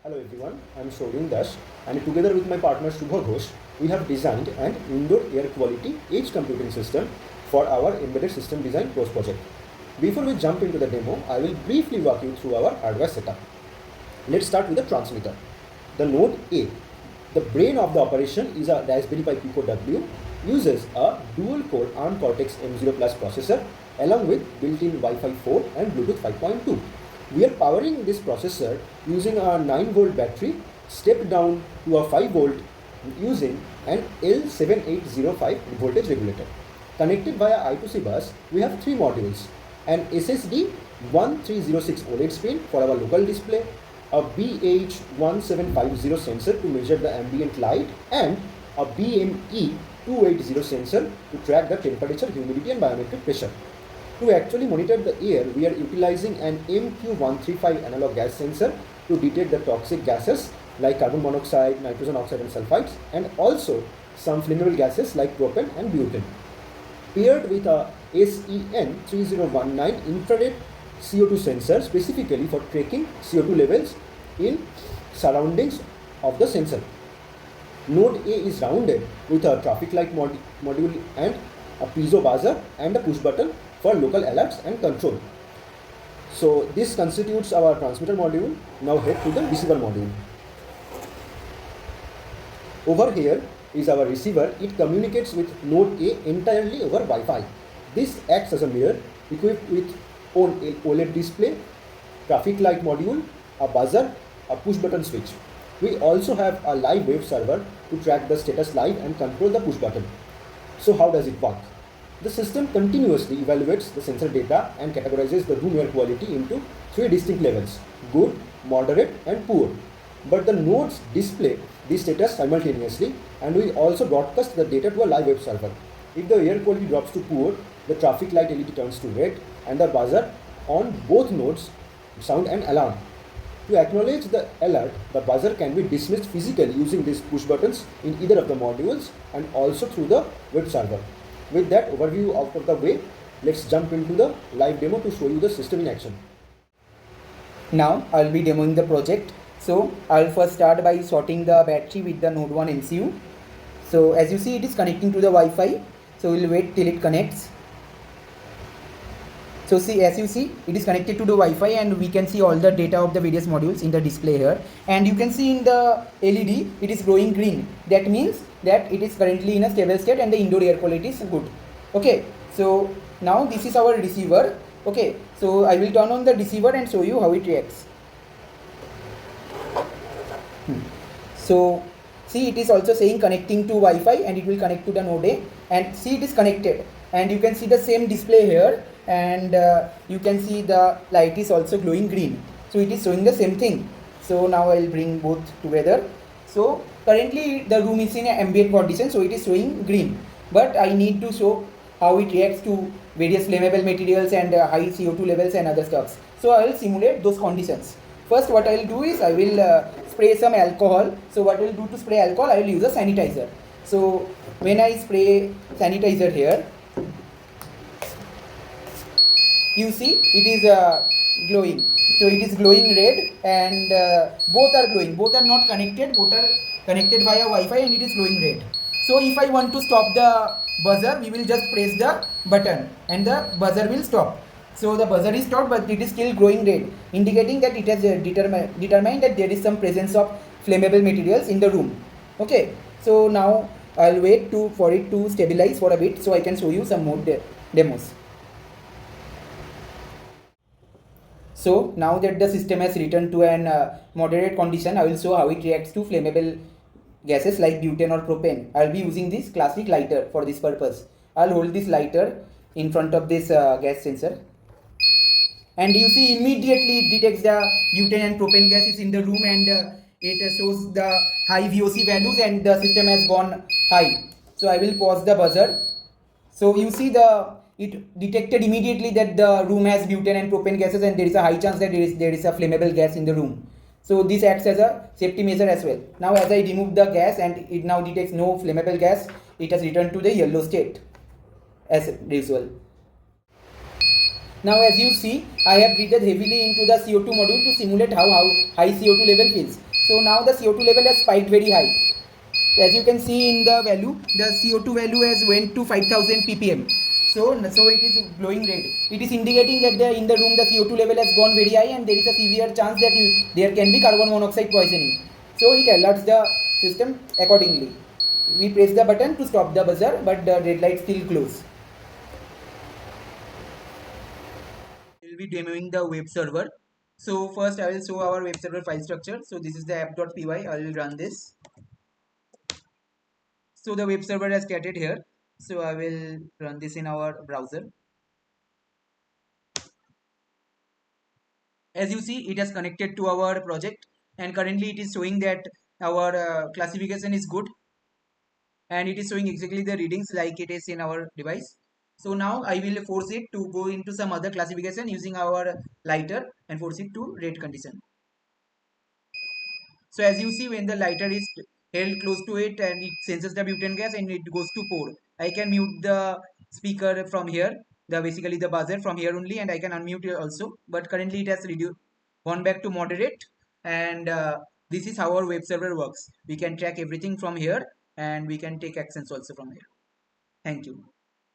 Hello everyone, I am Sorin Das and together with my partner Shubha Ghosh, we have designed an indoor air quality edge computing system for our embedded system design course project. Before we jump into the demo, I will briefly walk you through our hardware setup. Let's start with the transmitter. The node A, the brain of the operation, is a Raspberry Pi Pico W, uses a dual-core ARM Cortex M0 Plus processor along with built-in Wi-Fi 4 and Bluetooth 5.2. We are powering this processor using a 9-volt battery stepped down to a 5-volt using an L7805 voltage regulator. Connected via I2C bus, we have 3 modules: an SSD 1306 OLED screen for our local display, a BH1750 sensor to measure the ambient light, and a BME280 sensor to track the temperature, humidity and biometric pressure. To actually monitor the air, we are utilizing an MQ135 analog gas sensor to detect the toxic gases like carbon monoxide, nitrogen oxide and sulfides, and also some flammable gases like propane and butane. Paired with a SEN3019 infrared CO2 sensor specifically for tracking CO2 levels in surroundings of the sensor. Node A is rounded with a traffic light module and a piezo buzzer and a push button for local alerts and control. So this constitutes our transmitter module. Now head to the receiver module. Over here is our receiver. It communicates with node A entirely over Wi-Fi. This acts as a mirror equipped with an OLED display, traffic light module, a buzzer, a push button switch. We also have a live web server to track the status live and control the push button. So how does it work? The system continuously evaluates the sensor data and categorizes the room air quality into 3 distinct levels: good, moderate and poor. But the nodes display these status simultaneously, and we also broadcast the data to a live web server. If the air quality drops to poor, the traffic light LED turns to red and the buzzer on both nodes sound an alarm. To acknowledge the alert, the buzzer can be dismissed physically using these push buttons in either of the modules and also through the web server. With that overview out of the way, let's jump into the live demo to show you the system in action. Now I'll be demoing the project. So I'll first start by sorting the battery with the Node 1 MCU. So as you see, it is connecting to the Wi-Fi. So we'll wait till it connects. So see, as you see, it is connected to the Wi-Fi and we can see all the data of the various modules in the display here. And you can see in the LED, it is glowing green. That means that it is currently in a stable state and the indoor air quality is good. Okay, so now this is our receiver. Okay, so I will turn on the receiver and show you how it reacts. So see, it is also saying connecting to Wi-Fi and it will connect to the node A, and see, it is connected and you can see the same display here, and you can see the light is also glowing green. So it is showing the same thing. So now I will bring both together. So currently the room is in an ambient condition, so it is showing green, but I need to show how it reacts to various flammable materials and high CO2 levels and other stuffs. So I will simulate those conditions. First, what I will do is I will spray some alcohol. So what I will do to spray alcohol, I will use a sanitizer. So when I spray sanitizer here, you see it is glowing. So it is glowing red, and both are glowing. Both are not connected. Both are connected via Wi-Fi and it is glowing red. So if I want to stop the buzzer, we will just press the button and the buzzer will stop. So the buzzer is stopped, but it is still glowing red, indicating that it has determined that there is some presence of flammable materials in the room. Okay, so now I'll wait for it to stabilize for a bit so I can show you some more demos. So now that the system has returned to an moderate condition, I will show how it reacts to flammable gases like butane or propane. I will be using this classic lighter for this purpose. I will hold this lighter in front of this gas sensor, and you see immediately it detects the butane and propane gases in the room, and it shows the high VOC values and the system has gone high. So I will pause the buzzer. So you see it detected immediately that the room has butane and propane gases and there is a high chance that there is a flammable gas in the room. So this acts as a safety measure as well. Now as I remove the gas and it now detects no flammable gas, it has returned to the yellow state as usual. Now as you see, I have breathed heavily into the CO2 module to simulate how high CO2 level feels. So now the CO2 level has spiked very high. As you can see in the value, the CO2 value has went to 5000 ppm. So it is glowing red. It is indicating that in the room the CO2 level has gone very high and there is a severe chance that there can be carbon monoxide poisoning. So it alerts the system accordingly. We press the button to stop the buzzer, but the red light still glows. We will be demoing the web server. So first I will show our web server file structure. So this is the app.py. I will run this. So the web server has created here. So I will run this in our browser. As you see, it has connected to our project and currently it is showing that our classification is good and it is showing exactly the readings like it is in our device. So now I will force it to go into some other classification using our lighter and force it to red condition. So as you see, when the lighter is held close to it and it senses the butane gas and it goes to pour, I can mute the speaker from here, the basically the buzzer from here only, and I can unmute it also. But currently it has reduced, gone back to moderate, and this is how our web server works. We can track everything from here, and we can take actions also from here. Thank you.